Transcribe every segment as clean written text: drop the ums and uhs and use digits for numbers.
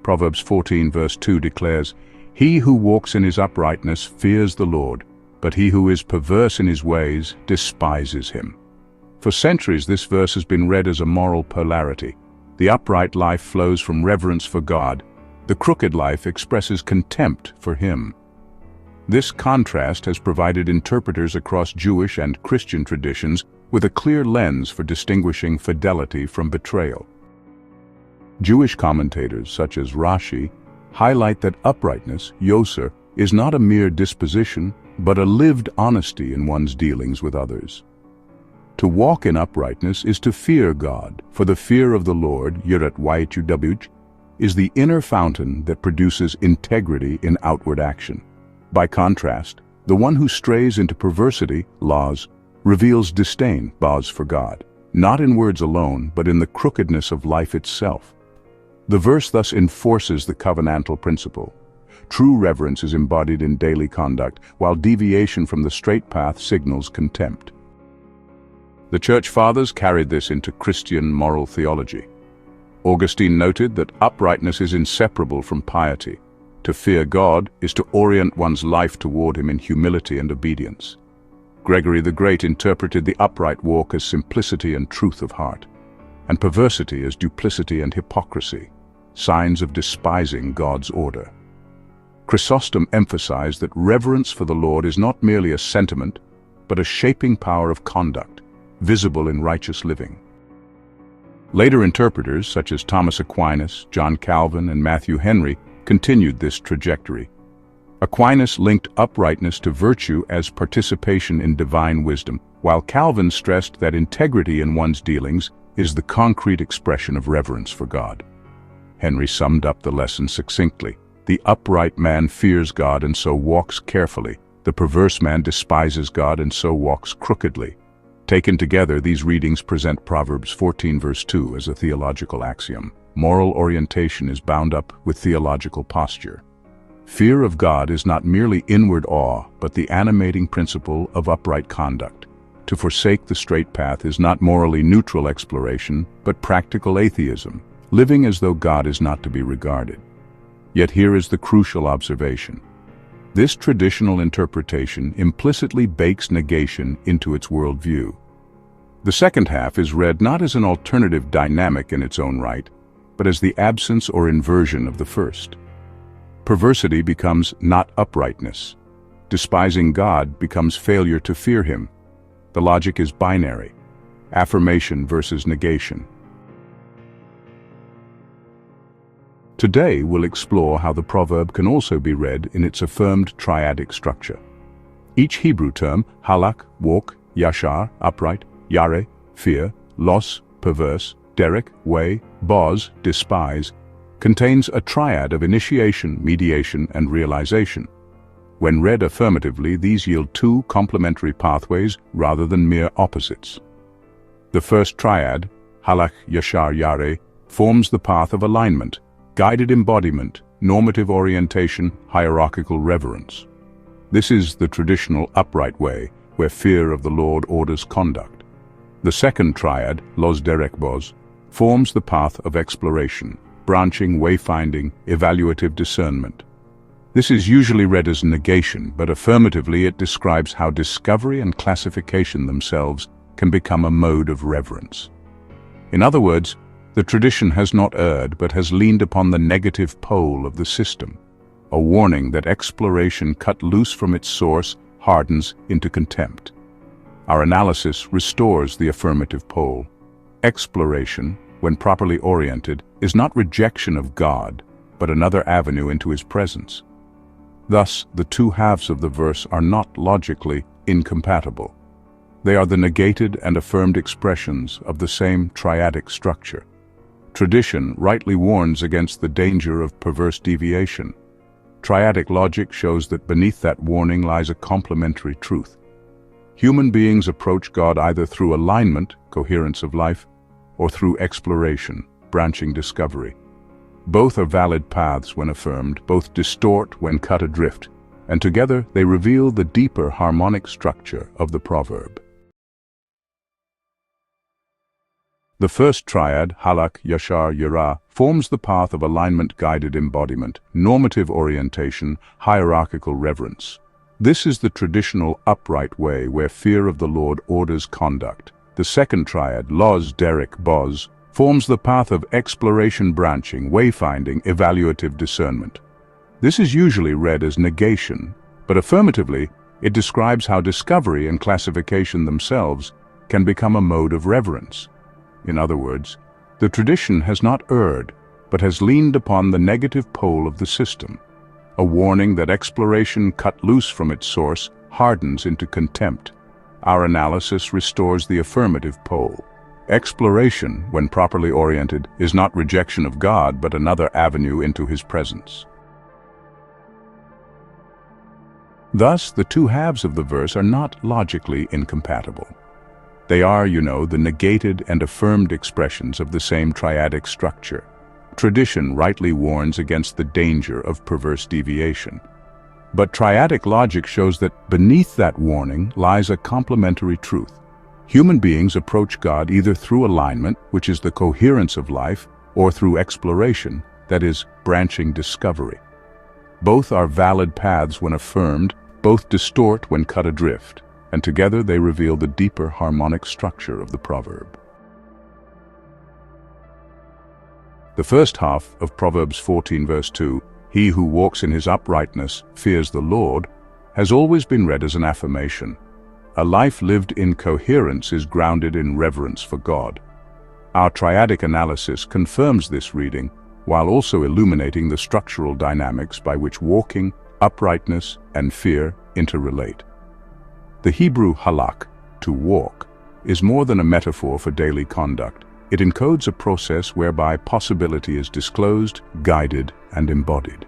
Proverbs 14 verse 2 declares, "He who walks in his uprightness fears the Lord, but he who is perverse in his ways despises him." For centuries this verse has been read as a moral polarity. The upright life flows from reverence for God. The crooked life expresses contempt for Him. This contrast has provided interpreters across Jewish and Christian traditions with a clear lens for distinguishing fidelity from betrayal. Jewish commentators such as Rashi highlight that uprightness, yoser, is not a mere disposition, but a lived honesty in one's dealings with others. To walk in uprightness is to fear God, for the fear of the Lord, yirat, is the inner fountain that produces integrity in outward action. By contrast, the one who strays into perversity, laws, reveals disdain, baz, for God, not in words alone, but in the crookedness of life itself. The verse thus enforces the covenantal principle. True reverence is embodied in daily conduct, while deviation from the straight path signals contempt. The Church Fathers carried this into Christian moral theology. Augustine noted that uprightness is inseparable from piety. To fear God is to orient one's life toward Him in humility and obedience. Gregory the Great interpreted the upright walk as simplicity and truth of heart, and perversity as duplicity and hypocrisy, signs of despising God's order. Chrysostom emphasized that reverence for the Lord is not merely a sentiment, but a shaping power of conduct, visible in righteous living. Later interpreters, such as Thomas Aquinas, John Calvin, and Matthew Henry, continued this trajectory. Aquinas linked uprightness to virtue as participation in divine wisdom, while Calvin stressed that integrity in one's dealings is the concrete expression of reverence for God. Henry summed up the lesson succinctly. The upright man fears God and so walks carefully. The perverse man despises God and so walks crookedly. Taken together, these readings present Proverbs 14 verse 2 as a theological axiom. Moral orientation is bound up with theological posture. Fear of God is not merely inward awe, but the animating principle of upright conduct. To forsake the straight path is not morally neutral exploration, but practical atheism, living as though God is not to be regarded. Yet here is the crucial observation. This traditional interpretation implicitly bakes negation into its worldview. The second half is read not as an alternative dynamic in its own right, but as the absence or inversion of the first. Perversity becomes not uprightness. Despising God becomes failure to fear Him. The logic is binary, affirmation versus negation. Today we'll explore how the proverb can also be read in its affirmed triadic structure. Each Hebrew term, halak, walk, yashar, upright, yare, fear, los, perverse, derek, way, boz, despise, contains a triad of initiation, mediation, and realization. When read affirmatively, these yield two complementary pathways rather than mere opposites. The first triad, halak, yashar, yare, forms the path of alignment, guided embodiment, normative orientation, hierarchical reverence. This is the traditional upright way, where fear of the Lord orders conduct. The second triad, los derek boz, forms the path of exploration, branching, wayfinding, evaluative discernment. This is usually read as negation, but affirmatively it describes how discovery and classification themselves can become a mode of reverence. In other words, the tradition has not erred, but has leaned upon the negative pole of the system, a warning that exploration cut loose from its source hardens into contempt. Our analysis restores the affirmative pole. Exploration, when properly oriented, is not rejection of God, but another avenue into His presence. Thus, the two halves of the verse are not logically incompatible. They are the negated and affirmed expressions of the same triadic structure. Tradition rightly warns against the danger of perverse deviation. Triadic logic shows that beneath that warning lies a complementary truth. Human beings approach God either through alignment, coherence of life, or through exploration, branching discovery. Both are valid paths when affirmed, both distort when cut adrift, and together they reveal the deeper harmonic structure of the proverb. The first triad, halak, yashar, yara, forms the path of alignment-guided embodiment, normative orientation, hierarchical reverence. This is the traditional upright way where fear of the Lord orders conduct. The second triad, Loz, Derek, Boz, forms the path of exploration, branching, wayfinding, evaluative discernment. This is usually read as negation, but affirmatively, it describes how discovery and classification themselves can become a mode of reverence. In other words, the tradition has not erred, but has leaned upon the negative pole of the system, a warning that exploration cut loose from its source hardens into contempt. Our analysis restores the affirmative pole. Exploration, when properly oriented, is not rejection of God, but another avenue into His presence. Thus, the two halves of the verse are not logically incompatible. They are, the negated and affirmed expressions of the same triadic structure. Tradition rightly warns against the danger of perverse deviation. But triadic logic shows that beneath that warning lies a complementary truth. Human beings approach God either through alignment, which is the coherence of life, or through exploration, that is, branching discovery. Both are valid paths when affirmed, both distort when cut adrift, and together they reveal the deeper harmonic structure of the proverb. The first half of Proverbs 14 verse 2, "He who walks in his uprightness fears the Lord," has always been read as an affirmation. A life lived in coherence is grounded in reverence for God. Our triadic analysis confirms this reading, while also illuminating the structural dynamics by which walking, uprightness, and fear interrelate. The Hebrew halak, to walk, is more than a metaphor for daily conduct. It encodes a process whereby possibility is disclosed, guided, and embodied.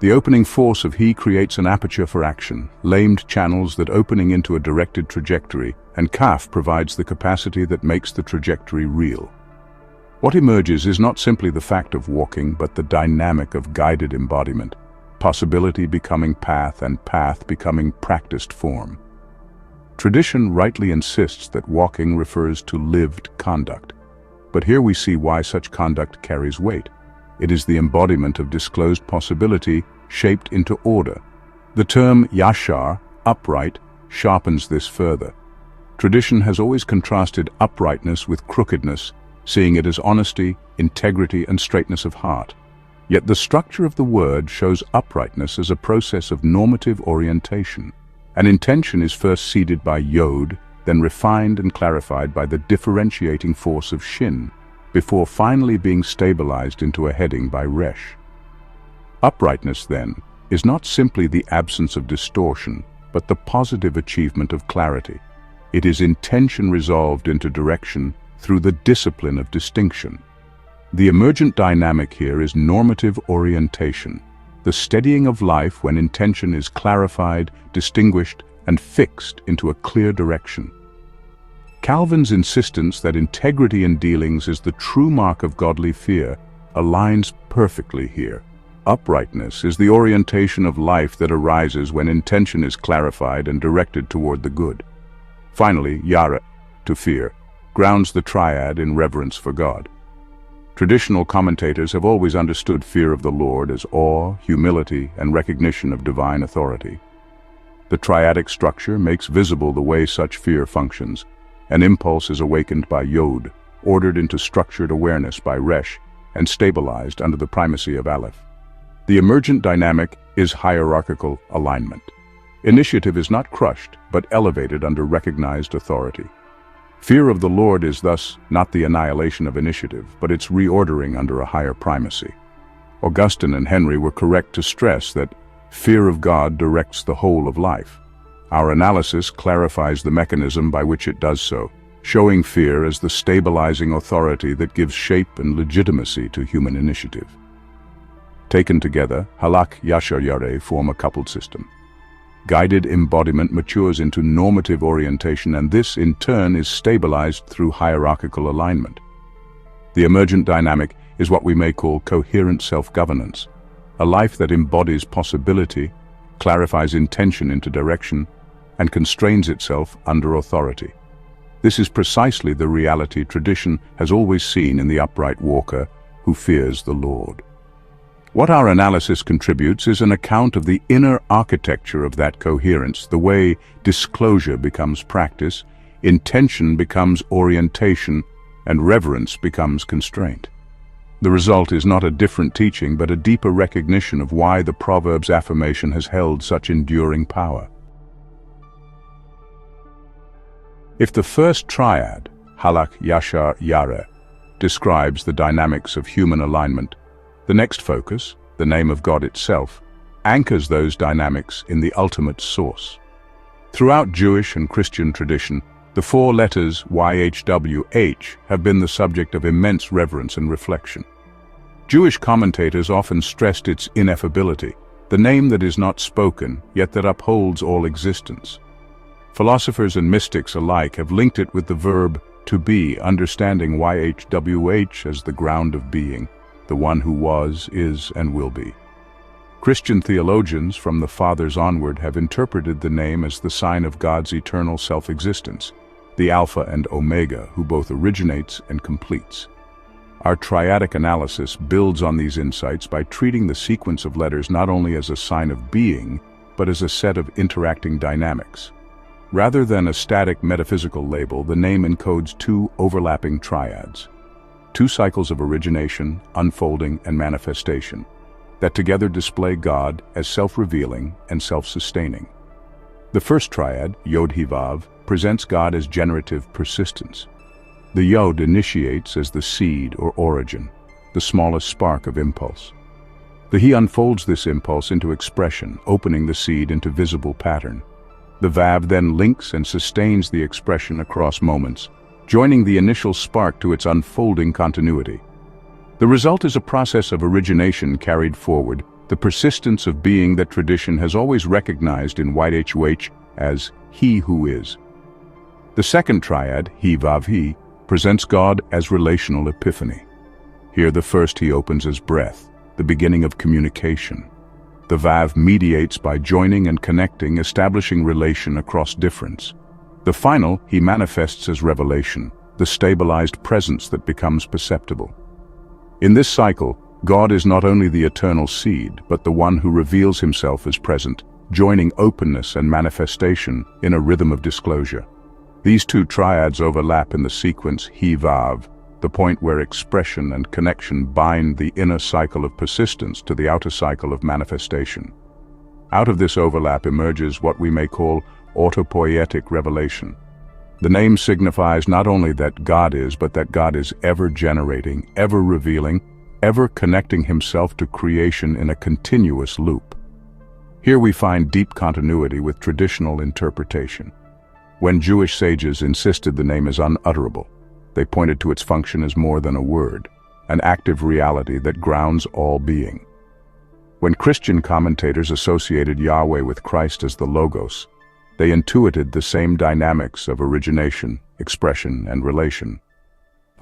The opening force of He creates an aperture for action, lamed channels that opening into a directed trajectory, and kaf provides the capacity that makes the trajectory real. What emerges is not simply the fact of walking, but the dynamic of guided embodiment, possibility becoming path and path becoming practiced form. Tradition rightly insists that walking refers to lived conduct. But here we see why such conduct carries weight. It is the embodiment of disclosed possibility shaped into order. The term yashar, upright, sharpens this further. Tradition has always contrasted uprightness with crookedness, seeing it as honesty, integrity, and straightness of heart. Yet the structure of the word shows uprightness as a process of normative orientation. An intention is first seeded by yod, then refined and clarified by the differentiating force of shin, before finally being stabilized into a heading by resh. Uprightness, then, is not simply the absence of distortion, but the positive achievement of clarity. It is intention resolved into direction through the discipline of distinction. The emergent dynamic here is normative orientation, the steadying of life when intention is clarified, distinguished, and fixed into a clear direction. Calvin's insistence that integrity in dealings is the true mark of godly fear aligns perfectly here. Uprightness is the orientation of life that arises when intention is clarified and directed toward the good. Finally, yara, to fear, grounds the triad in reverence for God. Traditional commentators have always understood fear of the Lord as awe, humility, and recognition of divine authority. The triadic structure makes visible the way such fear functions. An impulse is awakened by yod, ordered into structured awareness by resh, and stabilized under the primacy of aleph. The emergent dynamic is hierarchical alignment. Initiative is not crushed, but elevated under recognized authority. Fear of the Lord is thus not the annihilation of initiative, but its reordering under a higher primacy. Augustine and Henry were correct to stress that fear of God directs the whole of life. Our analysis clarifies the mechanism by which it does so, showing fear as the stabilizing authority that gives shape and legitimacy to human initiative. Taken together, halak, yashar, yare form a coupled system. Guided embodiment matures into normative orientation, and this, in turn, is stabilized through hierarchical alignment. The emergent dynamic is what we may call coherent self-governance, a life that embodies possibility, clarifies intention into direction, and constrains itself under authority. This is precisely the reality tradition has always seen in the upright walker who fears the Lord. What our analysis contributes is an account of the inner architecture of that coherence, the way disclosure becomes practice, intention becomes orientation, and reverence becomes constraint. The result is not a different teaching, but a deeper recognition of why the Proverbs affirmation has held such enduring power. If the first triad, halak yashar yare, describes the dynamics of human alignment, the next focus, the name of God itself, anchors those dynamics in the ultimate source. Throughout Jewish and Christian tradition, the four letters YHWH have been the subject of immense reverence and reflection. Jewish commentators often stressed its ineffability, the name that is not spoken, yet that upholds all existence. Philosophers and mystics alike have linked it with the verb to be, understanding YHWH as the ground of being, the one who was, is, and will be. Christian theologians from the Fathers onward have interpreted the name as the sign of God's eternal self-existence, the Alpha and Omega who both originates and completes. Our triadic analysis builds on these insights by treating the sequence of letters not only as a sign of being, but as a set of interacting dynamics. Rather than a static metaphysical label, the name encodes two overlapping triads, two cycles of origination, unfolding, and manifestation, that together display God as self-revealing and self-sustaining. The first triad, Yod-He-Vav, presents God as generative persistence. The Yod initiates as the seed or origin, the smallest spark of impulse. The He unfolds this impulse into expression, opening the seed into visible pattern. The Vav then links and sustains the expression across moments, joining the initial spark to its unfolding continuity. The result is a process of origination carried forward, the persistence of being that tradition has always recognized in YHWH as He who is. The second triad, He-Vav-He, presents God as relational epiphany. Here the first He opens as breath, the beginning of communication. The Vav mediates by joining and connecting, establishing relation across difference. The final, He manifests as revelation, the stabilized presence that becomes perceptible. In this cycle, God is not only the eternal seed, but the one who reveals Himself as present, joining openness and manifestation in a rhythm of disclosure. These two triads overlap in the sequence He-Vav, the point where expression and connection bind the inner cycle of persistence to the outer cycle of manifestation. Out of this overlap emerges what we may call autopoietic revelation. The name signifies not only that God is, but that God is ever generating, ever revealing, ever connecting Himself to creation in a continuous loop. Here we find deep continuity with traditional interpretation. When Jewish sages insisted the name is unutterable, they pointed to its function as more than a word, an active reality that grounds all being. When Christian commentators associated Yahweh with Christ as the Logos, they intuited the same dynamics of origination, expression, and relation.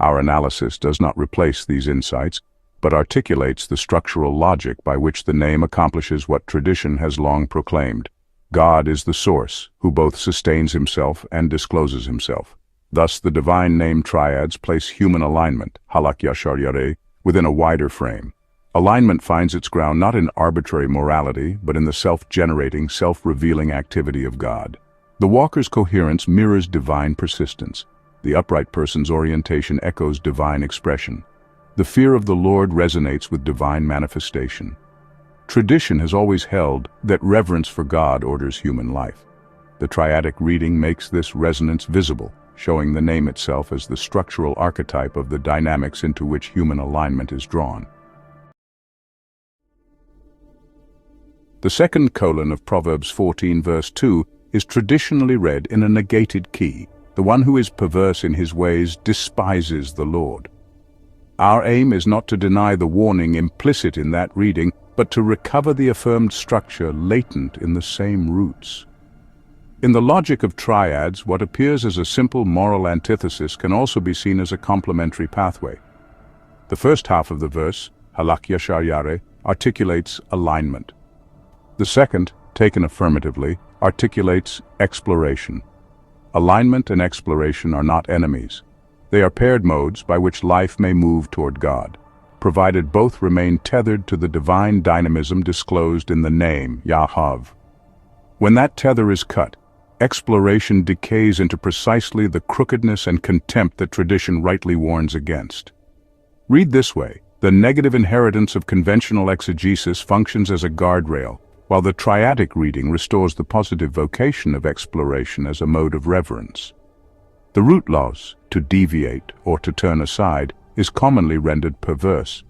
Our analysis does not replace these insights, but articulates the structural logic by which the name accomplishes what tradition has long proclaimed. God is the source, who both sustains Himself and discloses Himself. Thus, the divine name triads place human alignment, halak yashar yare, within a wider frame. Alignment finds its ground not in arbitrary morality, but in the self-generating, self-revealing activity of God. The walker's coherence mirrors divine persistence. The upright person's orientation echoes divine expression. The fear of the Lord resonates with divine manifestation. Tradition has always held that reverence for God orders human life. The triadic reading makes this resonance visible, showing the name itself as the structural archetype of the dynamics into which human alignment is drawn. The second colon of Proverbs 14 verse 2 is traditionally read in a negated key. The one who is perverse in his ways despises the Lord. Our aim is not to deny the warning implicit in that reading, but to recover the affirmed structure latent in the same roots. In the logic of triads, what appears as a simple moral antithesis can also be seen as a complementary pathway. The first half of the verse, halak yashar yare, articulates alignment. The second, taken affirmatively, articulates exploration. Alignment and exploration are not enemies. They are paired modes by which life may move toward God, provided both remain tethered to the divine dynamism disclosed in the name, Yahweh. When that tether is cut, exploration decays into precisely the crookedness and contempt that tradition rightly warns against. Read this way: the negative inheritance of conventional exegesis functions as a guardrail, while the Triadic reading restores the positive vocation of exploration as a mode of reverence. The root loss, to deviate or to turn aside, is commonly rendered perverse.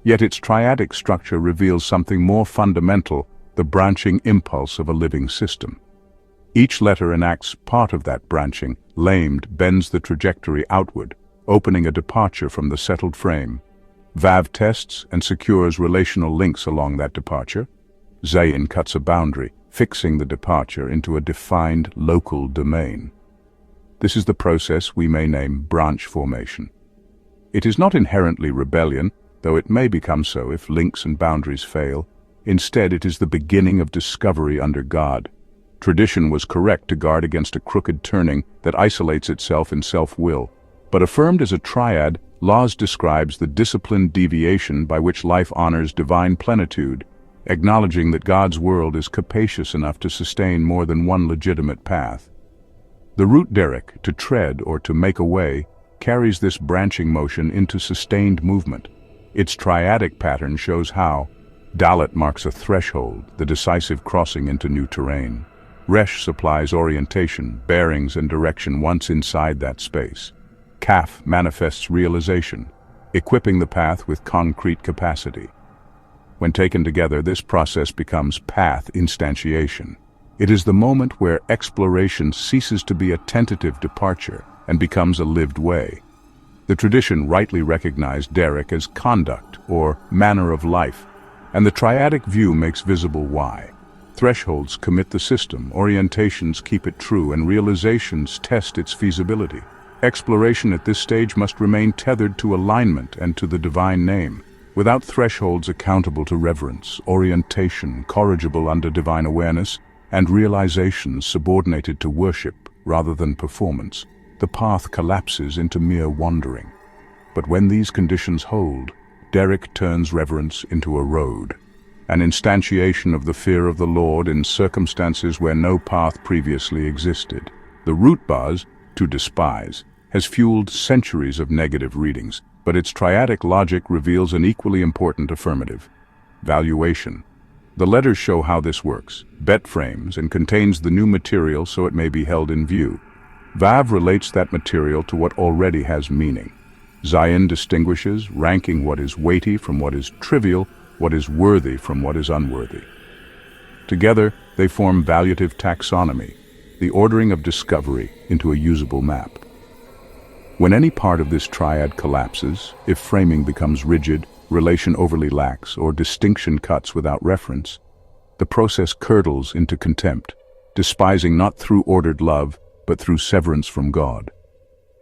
Yet its triadic structure reveals something more fundamental: the branching impulse of a living system. Each letter enacts part of that branching. Lamed bends the trajectory outward, opening a departure from the settled frame. Vav tests and secures relational links along that departure. Zayin cuts a boundary, fixing the departure into a defined local domain. This is the process we may name branch formation. It is not inherently rebellion, though it may become so if links and boundaries fail. Instead, it is the beginning of discovery under God. Tradition was correct to guard against a crooked turning that isolates itself in self-will, but affirmed as a triad, laws describes the disciplined deviation by which life honors divine plenitude, acknowledging that God's world is capacious enough to sustain more than one legitimate path. The root derrick, to tread or to make a way, carries this branching motion into sustained movement. Its triadic pattern shows how. Dalet marks a threshold, the decisive crossing into new terrain. Resh supplies orientation, bearings, and direction once inside that space. Kaf manifests realization, equipping the path with concrete capacity. When taken together, this process becomes path instantiation. It is the moment where exploration ceases to be a tentative departure and becomes a lived way. The tradition rightly recognized derrick as conduct or manner of life, and the triadic view makes visible why. Thresholds commit the system, orientations keep it true, and realizations test its feasibility. Exploration at this stage must remain tethered to alignment and to the divine name. Without thresholds accountable to reverence, orientation corrigible under divine awareness, and realizations subordinated to worship rather than performance, the path collapses into mere wandering. But when these conditions hold, derrick turns reverence into a road, an instantiation of the fear of the Lord in circumstances where no path previously existed. The root bars, to despise, has fueled centuries of negative readings, but its triadic logic reveals an equally important affirmative: valuation. The letters show how this works, bet frames, and contains the new material so it may be held in view. Vav relates that material to what already has meaning. Zayin distinguishes, ranking what is weighty from what is trivial, what is worthy from what is unworthy. Together, they form valuative taxonomy, the ordering of discovery into a usable map. When any part of this triad collapses, if framing becomes rigid, relation overly lax, or distinction cuts without reference, the process curdles into contempt, despising not through ordered love, but through severance from God.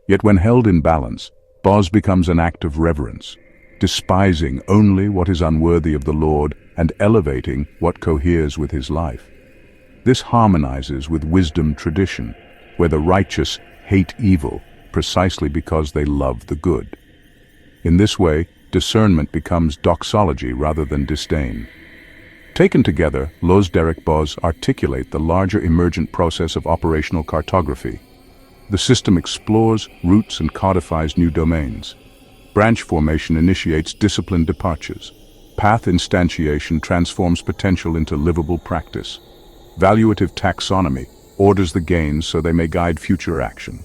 Yet when held in balance, Boz becomes an act of reverence, despising only what is unworthy of the Lord and elevating what coheres with his life. This harmonizes with wisdom tradition, where the righteous hate evil precisely because they love the good. In this way, discernment becomes doxology rather than disdain. Taken together, Los Derek Boz articulate the larger emergent process of operational cartography. The system explores, roots, and codifies new domains. Branch formation initiates disciplined departures. Path instantiation transforms potential into livable practice. Valuative taxonomy orders the gains so they may guide future action.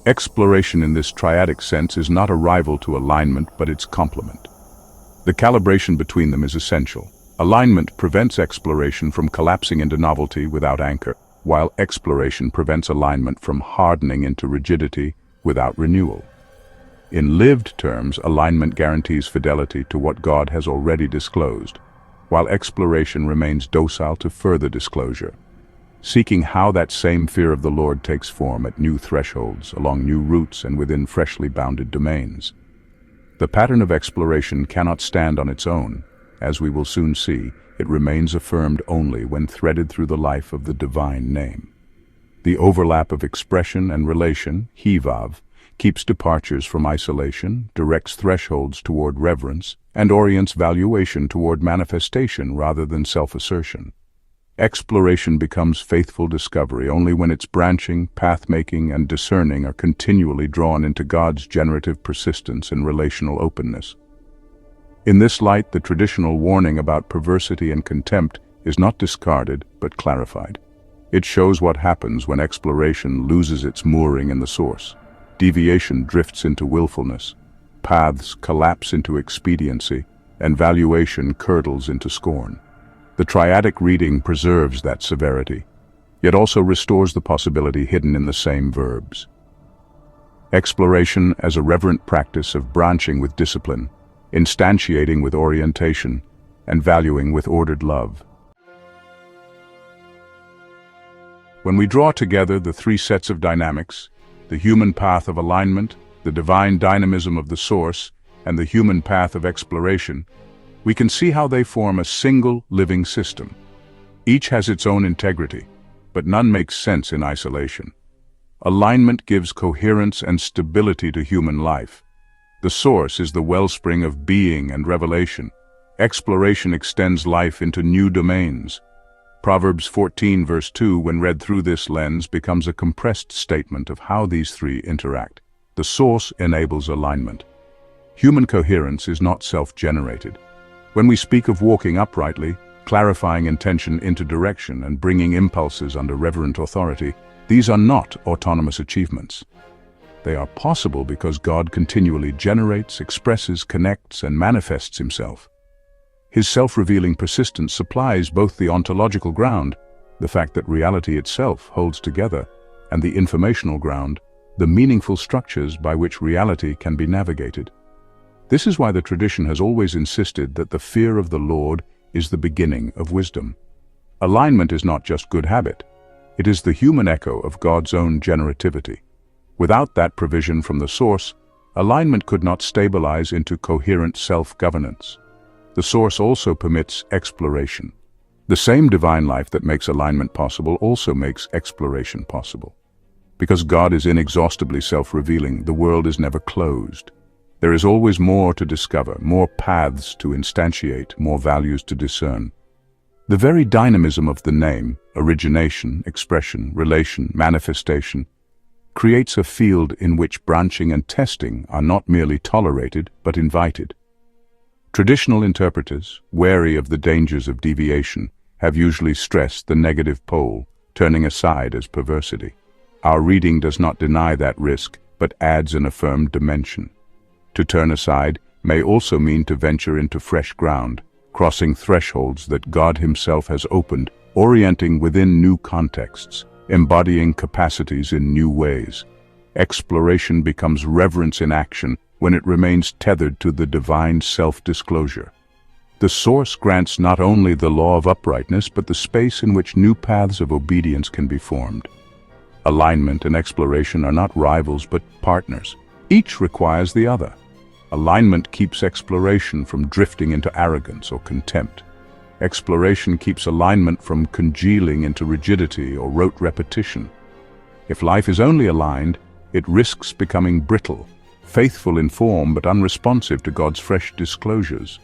Exploration in this triadic sense is not a rival to alignment, but its complement. The calibration between them is essential. Alignment prevents exploration from collapsing into novelty without anchor, while exploration prevents alignment from hardening into rigidity without renewal. In lived terms, alignment guarantees fidelity to what God has already disclosed, while exploration remains docile to further disclosure, seeking how that same fear of the Lord takes form at new thresholds, along new routes, and within freshly bounded domains. The pattern of exploration cannot stand on its own. As we will soon see, it remains affirmed only when threaded through the life of the divine name. The overlap of expression and relation, hivav, keeps departures from isolation, directs thresholds toward reverence, and orients valuation toward manifestation rather than self-assertion. Exploration becomes faithful discovery only when its branching, path-making, and discerning are continually drawn into God's generative persistence and relational openness. In this light, the traditional warning about perversity and contempt is not discarded but clarified. It shows what happens when exploration loses its mooring in the source. Deviation drifts into willfulness, paths collapse into expediency, and valuation curdles into scorn. The Triadic reading preserves that severity, yet also restores the possibility hidden in the same verbs. Exploration as a reverent practice of branching with discipline, instantiating with orientation, and valuing with ordered love. When we draw together the three sets of dynamics, the human path of alignment, the divine dynamism of the source, and the human path of exploration, we can see how they form a single living system. Each has its own integrity, but none makes sense in isolation. Alignment gives coherence and stability to human life. The source is the wellspring of being and revelation. Exploration extends life into new domains. Proverbs 14 verse 2, when read through this lens, becomes a compressed statement of how these three interact. The source enables alignment. Human coherence is not self-generated. When we speak of walking uprightly, clarifying intention into direction, and bringing impulses under reverent authority, these are not autonomous achievements. They are possible because God continually generates, expresses, connects, and manifests himself. His self-revealing persistence supplies both the ontological ground, the fact that reality itself holds together, and the informational ground, the meaningful structures by which reality can be navigated. This is why the tradition has always insisted that the fear of the Lord is the beginning of wisdom. Alignment is not just good habit. It is the human echo of God's own generativity. Without that provision from the source, alignment could not stabilize into coherent self-governance. The source also permits exploration. The same divine life that makes alignment possible also makes exploration possible. Because God is inexhaustibly self-revealing, the world is never closed. There is always more to discover, more paths to instantiate, more values to discern. The very dynamism of the name, origination, expression, relation, manifestation, creates a field in which branching and testing are not merely tolerated but invited. Traditional interpreters, wary of the dangers of deviation, have usually stressed the negative pole, turning aside as perversity. Our reading does not deny that risk, but adds an affirmed dimension. To turn aside may also mean to venture into fresh ground, crossing thresholds that God himself has opened, orienting within new contexts, embodying capacities in new ways. Exploration becomes reverence in action when it remains tethered to the divine self-disclosure. The source grants not only the law of uprightness, but the space in which new paths of obedience can be formed. Alignment and exploration are not rivals but partners. Each requires the other. Alignment keeps exploration from drifting into arrogance or contempt. Exploration keeps alignment from congealing into rigidity or rote repetition. If life is only aligned, it risks becoming brittle, faithful in form but unresponsive to God's fresh disclosures.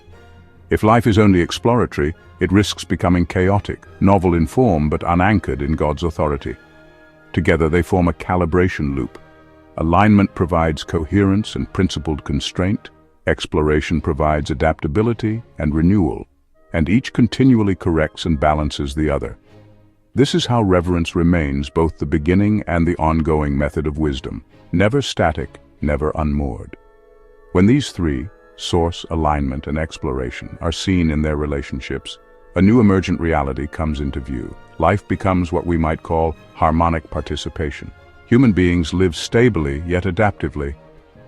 If life is only exploratory, it risks becoming chaotic, novel in form but unanchored in God's authority. Together they form a calibration loop. Alignment provides coherence and principled constraint, exploration provides adaptability and renewal, and each continually corrects and balances the other. This is how reverence remains both the beginning and the ongoing method of wisdom, never static, never unmoored. When these three, source, alignment, and exploration, are seen in their relationships, a new emergent reality comes into view. Life becomes what we might call harmonic participation. Human beings live stably yet adaptively,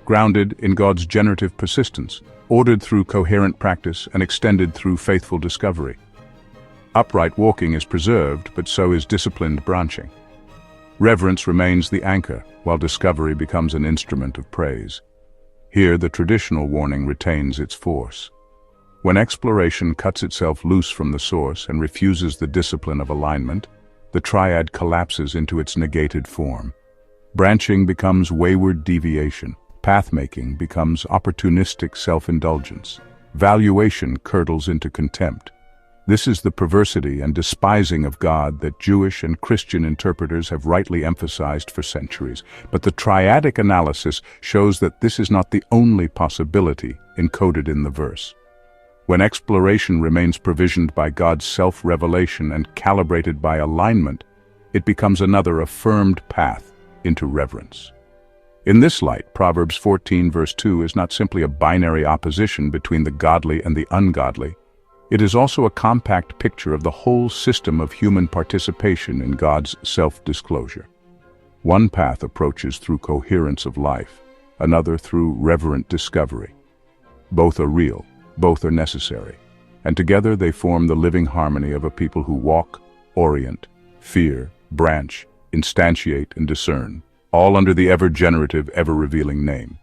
grounded in God's generative persistence, ordered through coherent practice and extended through faithful discovery. Upright walking is preserved, but so is disciplined branching. Reverence remains the anchor, while discovery becomes an instrument of praise. Here the traditional warning retains its force. When exploration cuts itself loose from the source and refuses the discipline of alignment, the triad collapses into its negated form. Branching becomes wayward deviation. Path-making becomes opportunistic self-indulgence. Valuation curdles into contempt. This is the perversity and despising of God that Jewish and Christian interpreters have rightly emphasized for centuries. But the triadic analysis shows that this is not the only possibility encoded in the verse. When exploration remains provisioned by God's self-revelation and calibrated by alignment, it becomes another affirmed path into reverence. In this light, Proverbs 14 verse 2 is not simply a binary opposition between the godly and the ungodly. It is also a compact picture of the whole system of human participation in God's self-disclosure. One path approaches through coherence of life, another through reverent discovery. Both are real, both are necessary, and together they form the living harmony of a people who walk, orient, fear, branch, instantiate, and discern, all under the ever-generative, ever-revealing name.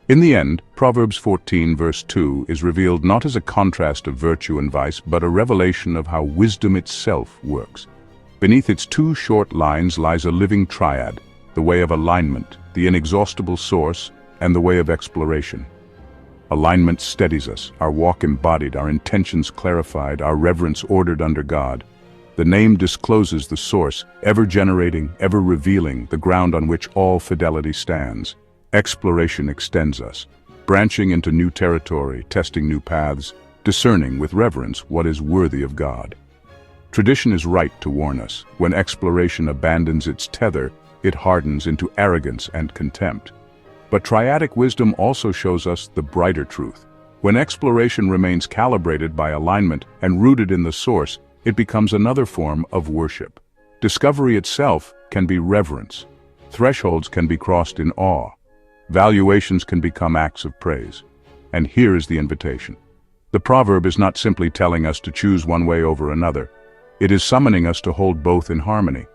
In the end, Proverbs 14 verse 2 is revealed not as a contrast of virtue and vice, but a revelation of how wisdom itself works. Beneath its two short lines lies a living triad, the way of alignment, the inexhaustible source, and the way of exploration. Alignment steadies us, our walk embodied, our intentions clarified, our reverence ordered under God. The name discloses the source, ever-generating, ever-revealing, the ground on which all fidelity stands. Exploration extends us, branching into new territory, testing new paths, discerning with reverence what is worthy of God. Tradition is right to warn us. When exploration abandons its tether, it hardens into arrogance and contempt. But triadic wisdom also shows us the brighter truth. When exploration remains calibrated by alignment and rooted in the source, it becomes another form of worship. Discovery itself can be reverence. Thresholds can be crossed in awe. Valuations can become acts of praise. And here is the invitation. The proverb is not simply telling us to choose one way over another. It is summoning us to hold both in harmony.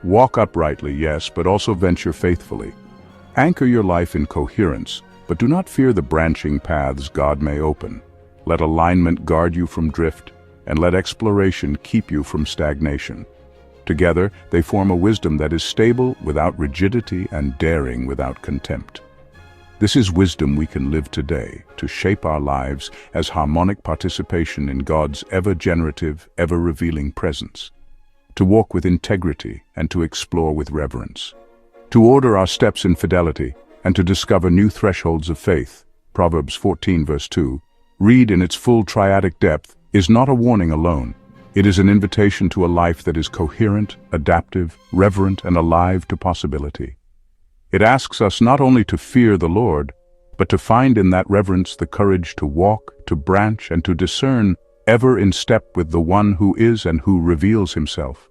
Walk uprightly, yes, but also venture faithfully. Anchor your life in coherence, but do not fear the branching paths God may open. Let alignment guard you from drift, and let exploration keep you from stagnation. Together, they form a wisdom that is stable without rigidity and daring without contempt. This is wisdom we can live today, to shape our lives as harmonic participation in God's ever-generative, ever-revealing presence. To walk with integrity and to explore with reverence. To order our steps in fidelity and to discover new thresholds of faith. Proverbs 14 verse 2, read in its full triadic depth, is not a warning alone. It is an invitation to a life that is coherent, adaptive, reverent, and alive to possibility. It asks us not only to fear the Lord, but to find in that reverence the courage to walk, to branch, and to discern, ever in step with the one who is and who reveals himself.